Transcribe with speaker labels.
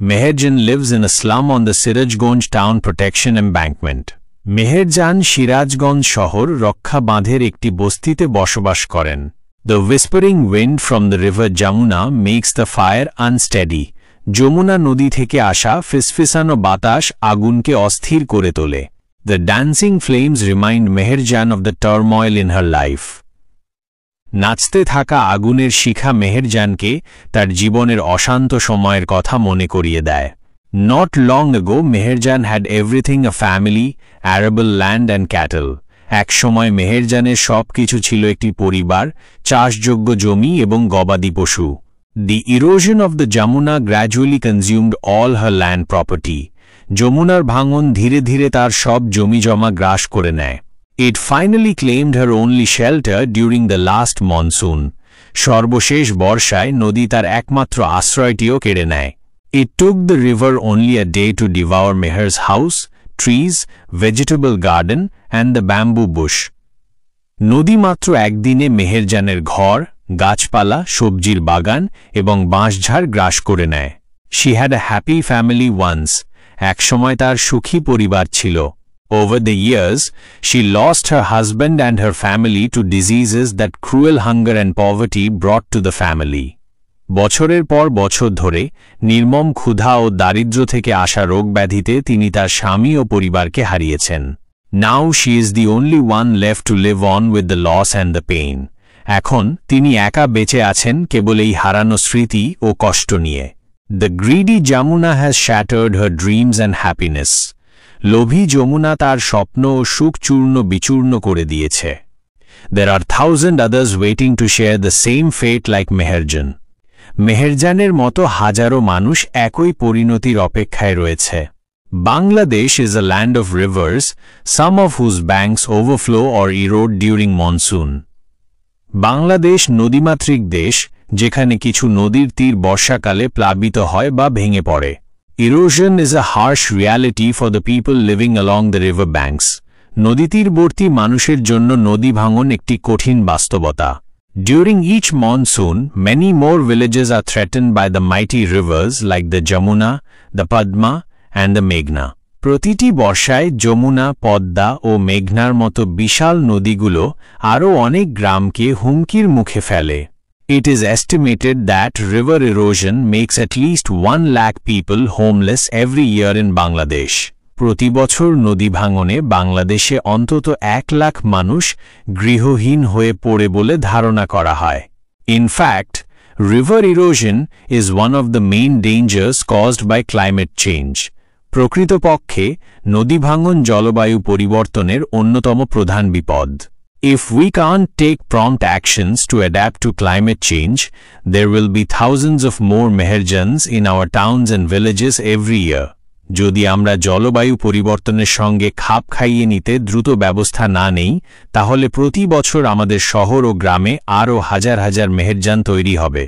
Speaker 1: Meherjan lives in a slum on the Sirajganj Town Protection Embankment. Meherjaan Sirajganj শহর রক্ষা বাঁধের একটি বস্তিতে বসবাস করেন। The whispering wind from the river Jamuna makes the fire unsteady. Jamuna নদী থেকে আসা ফিসফিসানো বাতাস আগুনকে অস্থির করে তোলে। The dancing flames remind Meherjan of the turmoil in her life. নাচতে থাকা আগুনের শিখা মেহেরজানকে তার জীবনের অশান্ত সময়ের কথা মনে করিয়ে দেয়। Not long ago, Meherjan had everything: a family, arable land and cattle. এক সময় মেহেরজানের সব কিছু ছিল: একটি পরিবার, চাষযোগ্য জমি এবং গবাদি পশু। The erosion of the Jamuna gradually consumed all her land property. যমুনার ভাঙন ধীরে ধীরে তার সব জমিজমা গ্রাস করে নেয়। It finally claimed her only shelter during the last monsoon. সর্বশেষ বর্ষায় নদী তার একমাত্র আশ্রয়টিও কেড়ে নেয়। It took the river only a day to devour Meher's house, trees, vegetable garden and the bamboo bush. নদী মাত্র একদিনে মেহেরজানের ঘর, গাছপালা, সবজির বাগান এবং বাঁশঝাড় গ্রাস করে নেয়। She had a happy family once. একসময় তার সুখী পরিবার ছিল। Over the years, she lost her husband and her family to diseases that cruel hunger and poverty brought to the family. বছরের পর বছর ধরে নির্মম ক্ষুধা ও দারিদ্র্য থেকে আসা রোগব্যাধিতে তিনি তার স্বামী ও পরিবারকে হারিয়েছেন। Now she is the only one left to live on with the loss and the pain. এখন তিনি একা বেঁচে আছেন কেবল এই হারানো স্মৃতি ও কষ্ট নিয়ে। The greedy Jamuna has shattered her dreams and happiness. লোভী যমুনা তার স্বপ্ন ও সুখ চূর্ণ বিচূর্ণ করে দিয়েছে। There are thousands others waiting to share the same fate like Meherjan. মেহেরজানের মতো হাজারো মানুষ একই পরিণতির অপেক্ষায় রয়েছে। Bangladesh is a land of rivers, some of whose banks overflow or erode during monsoon. Bangladesh নদীমাতৃক দেশ, যেখানে কিছু নদীর তীর বর্ষাকালে প্লাবিত হয় বা ভেঙে পড়ে। Erosion is a harsh reality for the people living along the river banks. নদীতীরবর্তী মানুষের জন্য নদী ভাঙন একটি কঠিন বাস্তবতা। During each monsoon, many more villages are threatened by the mighty rivers like the Jamuna, the Padma, and the Meghna. প্রতিটি বর্ষায় যমুনা, পদ্মা ও মেঘনার মতো বিশাল নদীগুলো আরও অনেক গ্রামকে হুমকির মুখে ফেলে। It is estimated that river erosion makes at least 1 lakh people homeless every year in Bangladesh. প্রতি বছর নদী ভাঙনে বাংলাদেশে অন্তত 1 লাখ মানুষ গৃহহীন হয়ে পড়ে বলে ধারণা করা হয়। In fact, river erosion is one of the main dangers caused by climate change. প্রকৃতপক্ষে নদী ভাঙন জলবায়ু পরিবর্তনের অন্যতম প্রধান বিপদ। If we can't take prompt actions to adapt to climate change, there will be thousands of more Meherjans in our towns and villages every year. যদি আমরা জলবায়ু পরিবর্তনের সঙ্গে খাপ খাইয়ে নিতে দ্রুত ব্যবস্থা না নেই, তাহলে প্রতি বছর আমাদের শহর ও গ্রামে আরও হাজার হাজার মেহেরজান তৈরি হবে।